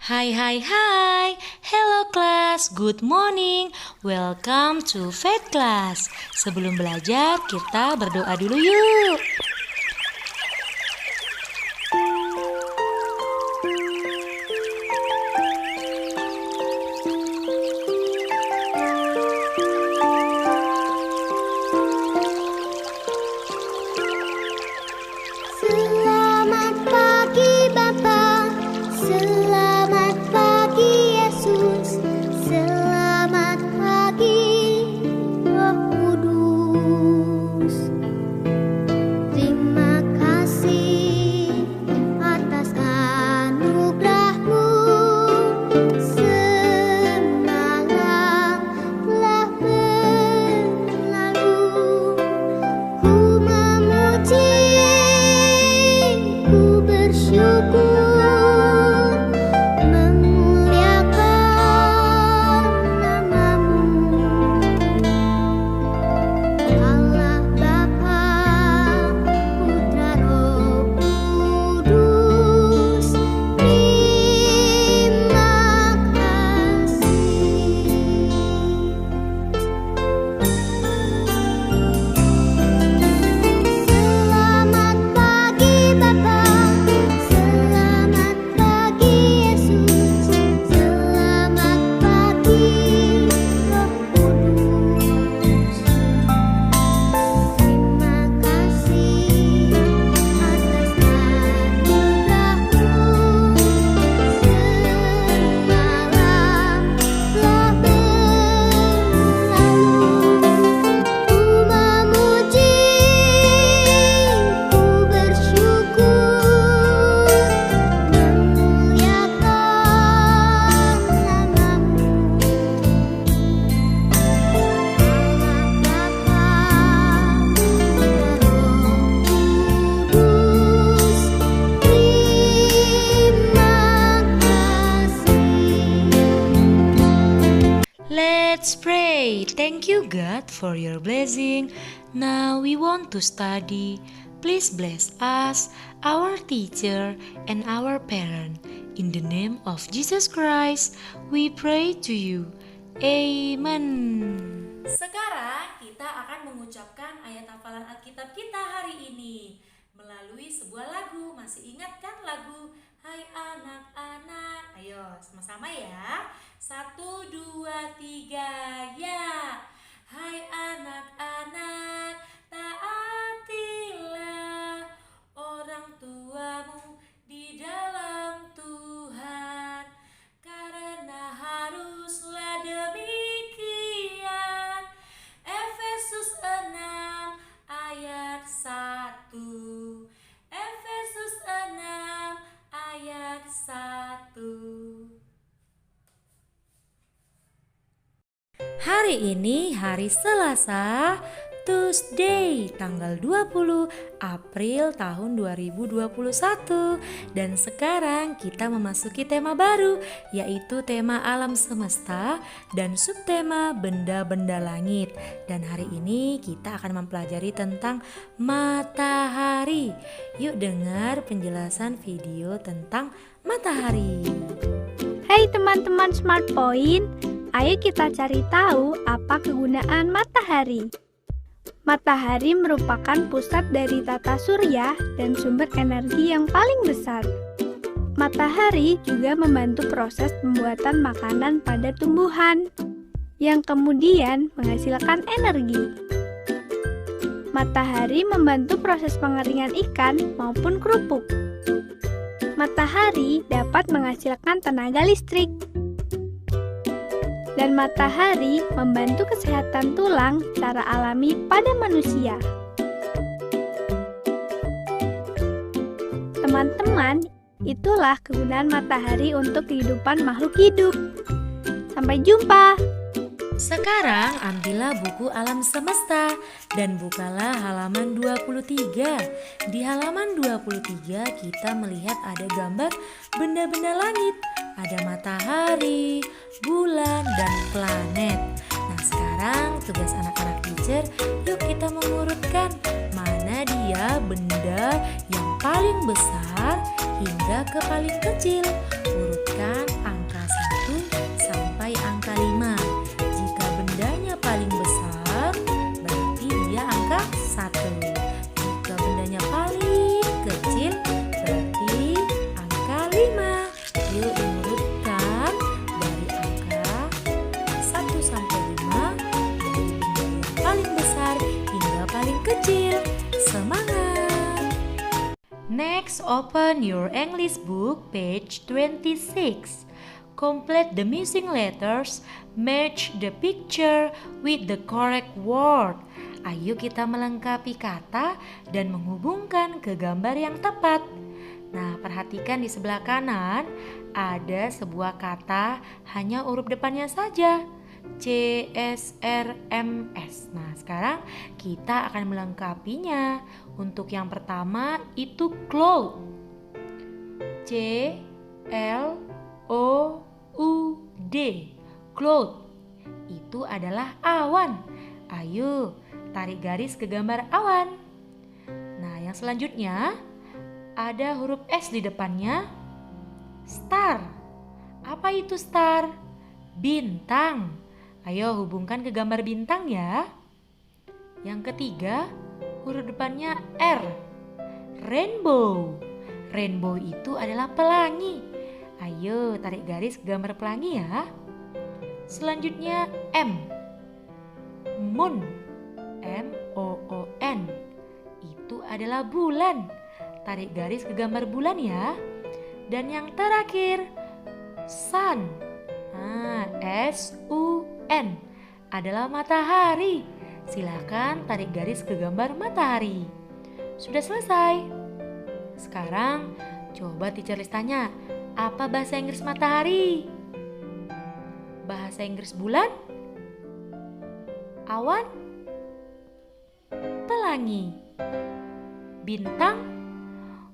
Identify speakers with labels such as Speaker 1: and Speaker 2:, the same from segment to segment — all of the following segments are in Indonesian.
Speaker 1: Hai hai hai, hello class, good morning, welcome to Faith Class. Sebelum belajar, kita berdoa dulu yuk.
Speaker 2: Selamat pagi Bapa, selamat pagi Yesus, selamat pagi Roh Kudus. Terima kasih atas anugerah-Mu, semalam telah berlalu. Ku memuji, ku bersyukur, memuliakan nama-Mu. Allah Bapa, Putra Roh Kudus, terima kasih. Selamat pagi Bapa, selamat pagi Yesus, selamat pagi Roh Kudus. Terima kasih atas anugerah-Mu, semalam telah berlalu. Ku memuji, ku bersyukur, memuliakan nama-Mu. Allah Bapa, Putra Roh Kudus, terima kasih.
Speaker 1: Let's pray. Thank you God for your blessing. Now we want to study. Please bless us, our teacher, and our parent. In the name of Jesus Christ, we pray to you. Amen. Sekarang kita akan mengucapkan ayat hafalan Alkitab kita hari ini melalui sebuah lagu. Masih ingat kan lagu Hai anak-anak? Ayo sama-sama ya. 1, 2, 3, ya. Hai anak-anak, taatilah orang tuamu di dalam Tuhan, karena haruslah demikian. Efesus 6 ayat 1. Efesus 6 ayat 1. Hari ini hari Selasa, Tuesday, tanggal 20 April tahun 2021. Dan sekarang kita memasuki tema baru, yaitu tema alam semesta dan subtema benda-benda langit. Dan hari ini kita akan mempelajari tentang matahari. Yuk dengar penjelasan video tentang matahari.
Speaker 3: Hai teman-teman Smart Point, ayo kita cari tahu apa kegunaan matahari. Matahari merupakan pusat dari tata surya dan sumber energi yang paling besar. Matahari juga membantu proses pembuatan makanan pada tumbuhan, yang kemudian menghasilkan energi. Matahari membantu proses pengeringan ikan maupun kerupuk. Matahari dapat menghasilkan tenaga listrik. Dan matahari membantu kesehatan tulang secara alami pada manusia. Teman-teman, itulah kegunaan matahari untuk kehidupan makhluk hidup. Sampai jumpa!
Speaker 1: Sekarang ambillah buku alam semesta dan bukalah halaman 23. Di halaman 23 kita melihat ada gambar benda-benda langit. Ada matahari, bulan, dan planet. Nah sekarang tugas anak-anak teacher, yuk kita mengurutkan mana dia benda yang paling besar hingga ke paling kecil. Urutkan open your English book, page 26. Complete the missing letters, match the picture with the correct word. Ayo kita melengkapi kata dan menghubungkan ke gambar yang tepat. Nah, perhatikan di sebelah kanan ada sebuah kata hanya huruf depannya saja. CSRMS. Nah, sekarang kita akan melengkapinya. Untuk yang pertama itu cloud. CLOUD. Cloud. Itu adalah awan. Ayo, tarik garis ke gambar awan. Nah, yang selanjutnya ada huruf S di depannya. Star. Apa itu star? Bintang. Ayo hubungkan ke gambar bintang ya. Yang ketiga, huruf depannya R. Rainbow. Rainbow itu adalah pelangi. Ayo tarik garis ke gambar pelangi ya. Selanjutnya M. Moon. MOON. Itu adalah bulan. Tarik garis ke gambar bulan ya. Dan yang terakhir, sun. SUN adalah matahari. Silakan tarik garis ke gambar matahari. Sudah selesai. Sekarang coba teacher list tanya, apa bahasa Inggris matahari? Bahasa Inggris bulan? Awan? Pelangi? Bintang?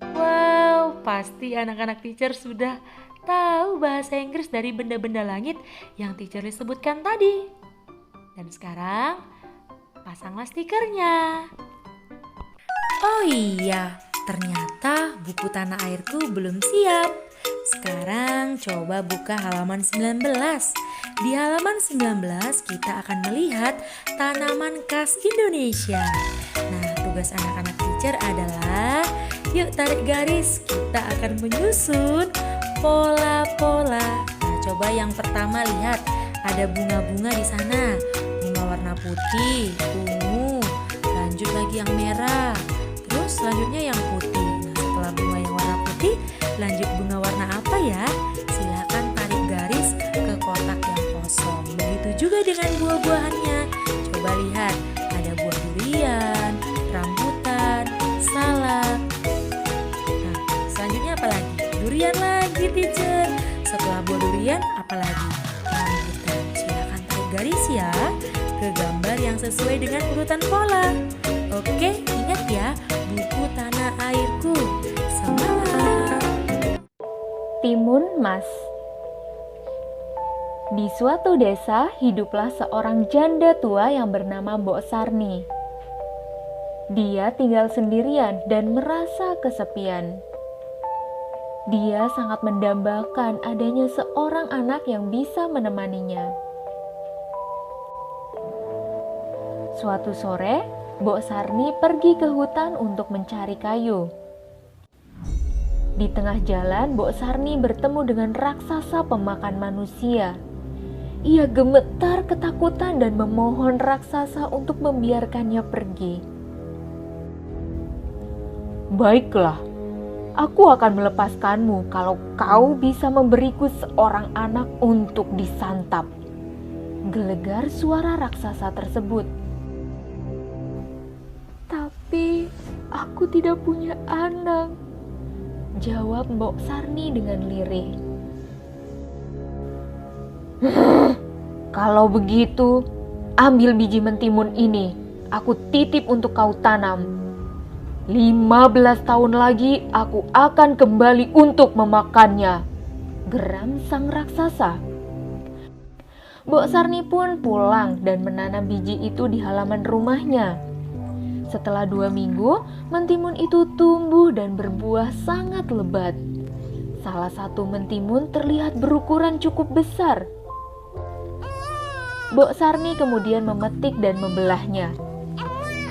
Speaker 1: Wow, pasti anak-anak teacher sudah tahu bahasa Inggris dari benda-benda langit yang teacher list sebutkan tadi. Dan sekarang pasanglah stikernya. Oh iya, ternyata buku Tanah Airku belum siap. Sekarang coba buka halaman 19. Di halaman 19 kita akan melihat tanaman khas Indonesia. Nah, tugas anak-anak teacher adalah yuk tarik garis, kita akan menyusun pola-pola. Nah, coba yang pertama lihat, ada bunga-bunga di sana. Bunga warna putih, ungu, lanjut lagi yang merah. Terus selanjutnya yang putih. Nah, setelah bunga yang warna putih, lanjut bunga warna apa ya? Silakan tarik garis ke kotak yang kosong. Begitu juga dengan buah-buahannya. Coba lihat, ada buah durian, rambutan, salak. Nah, selanjutnya apa lagi? Durian lagi teacher. Setelah buah durian apalagi? Rambutan. Silakan tarik garis ya ke gambar yang sesuai dengan urutan pola. Oke, ingat ya, buku Tanah Airku. Semangat.
Speaker 3: Timun Mas. Di suatu desa hiduplah seorang janda tua yang bernama Mbok Sarni. Dia tinggal sendirian dan merasa kesepian. Dia sangat mendambakan adanya seorang anak yang bisa menemaninya. Suatu sore, Mbok Sarni pergi ke hutan untuk mencari kayu. Di tengah jalan, Mbok Sarni bertemu dengan raksasa pemakan manusia. Ia gemetar ketakutan dan memohon raksasa untuk membiarkannya pergi. Baiklah, aku akan melepaskanmu kalau kau bisa memberiku seorang anak untuk disantap. Gelegar suara raksasa tersebut. Tapi aku tidak punya anak, jawab Mbok Sarni dengan lirih. Kalau begitu, ambil biji mentimun ini, aku titip untuk kau tanam. 15 tahun lagi aku akan kembali untuk memakannya, geram sang raksasa. Mbok Sarni pun pulang dan menanam biji itu di halaman rumahnya. Setelah 2 minggu, mentimun itu tumbuh dan berbuah sangat lebat. Salah satu mentimun terlihat berukuran cukup besar. Mbok Sarni kemudian memetik dan membelahnya.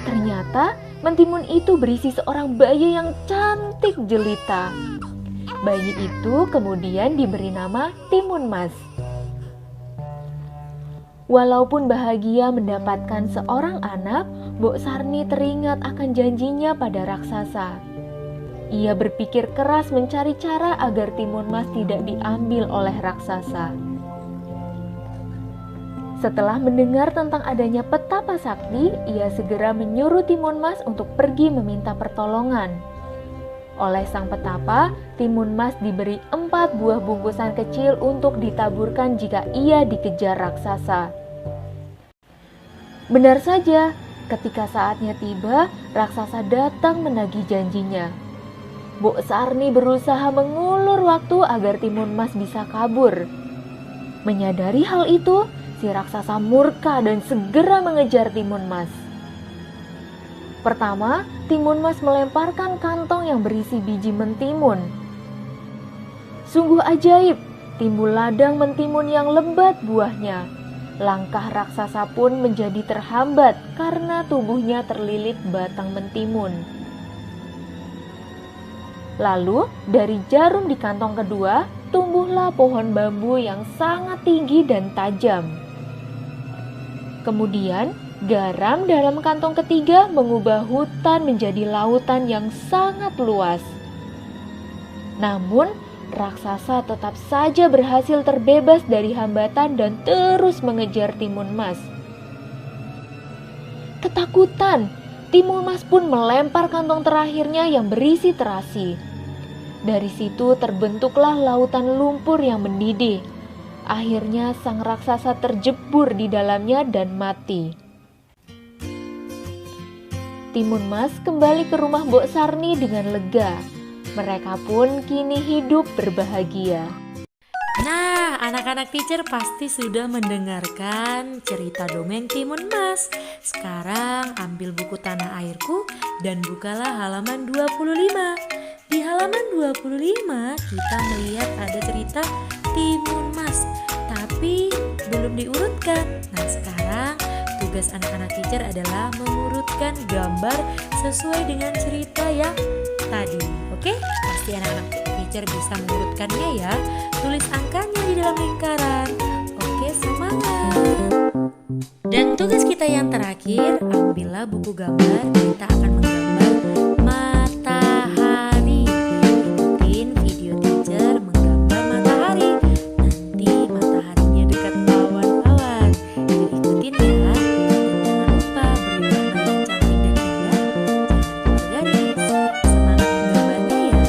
Speaker 3: Ternyata mentimun itu berisi seorang bayi yang cantik jelita. Bayi itu kemudian diberi nama Timun Mas. Walaupun bahagia mendapatkan seorang anak, Mbok Sarni teringat akan janjinya pada raksasa.
Speaker 4: Ia berpikir keras mencari cara agar timun mas tidak diambil oleh raksasa. Setelah mendengar tentang adanya petapa sakti, ia segera menyuruh timun mas untuk pergi meminta pertolongan. Oleh sang petapa, timun mas diberi 4 buah bungkusan kecil untuk ditaburkan jika ia dikejar raksasa. Benar saja, ketika saatnya tiba, raksasa datang menagih janjinya. Mbok Sarni berusaha mengulur waktu agar timun mas bisa kabur. Menyadari hal itu, si raksasa murka dan segera mengejar timun mas. Pertama, timun mas melemparkan kantong yang berisi biji mentimun. Sungguh ajaib, timbul ladang mentimun yang lebat buahnya. Langkah raksasa pun menjadi terhambat karena tubuhnya terlilit batang mentimun. Lalu, dari jarum di kantong kedua, tumbuhlah pohon bambu yang sangat tinggi dan tajam. Kemudian, garam dalam kantong ketiga mengubah hutan menjadi lautan yang sangat luas. Namun, raksasa tetap saja berhasil terbebas dari hambatan dan terus mengejar timun mas. Ketakutan, timun mas pun melempar kantong terakhirnya yang berisi terasi. Dari situ terbentuklah lautan lumpur yang mendidih. Akhirnya sang raksasa terjebur di dalamnya dan mati. Timun mas kembali ke rumah Mbok Sarni dengan lega. Mereka pun kini hidup berbahagia.
Speaker 1: Nah, anak-anak teacher pasti sudah mendengarkan cerita dongeng Timun Mas. Sekarang ambil buku Tanah Airku dan bukalah halaman 25. Di halaman 25 kita melihat ada cerita Timun Mas, tapi belum diurutkan. Nah, sekarang tugas anak-anak teacher adalah mengurutkan gambar sesuai dengan cerita yang tadi. Oke? Pasti anak-anak teacher bisa mengurutkannya ya. Tulis angkanya di dalam lingkaran. Oke, semangat. Dan tugas kita yang terakhir, ambillah buku gambar. Kita akan menggambar matahari. Ikutin video teacher menggambar matahari. Nanti mataharinya dekat awan-awan. Jadi ikutin ya. Dan jangan lupa beri warna yang cantik dan indah. Jangan keluar garis. Semangat menggambarnya ya.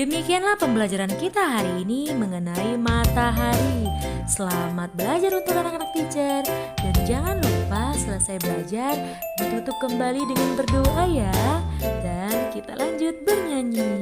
Speaker 1: Demikianlah pembelajaran kita hari ini mengenai matahari. Selamat belajar untuk anak-anak teacher. Dan jangan lupa selesai belajar ditutup kembali dengan berdoa ya. Dan kita lanjut bernyanyi.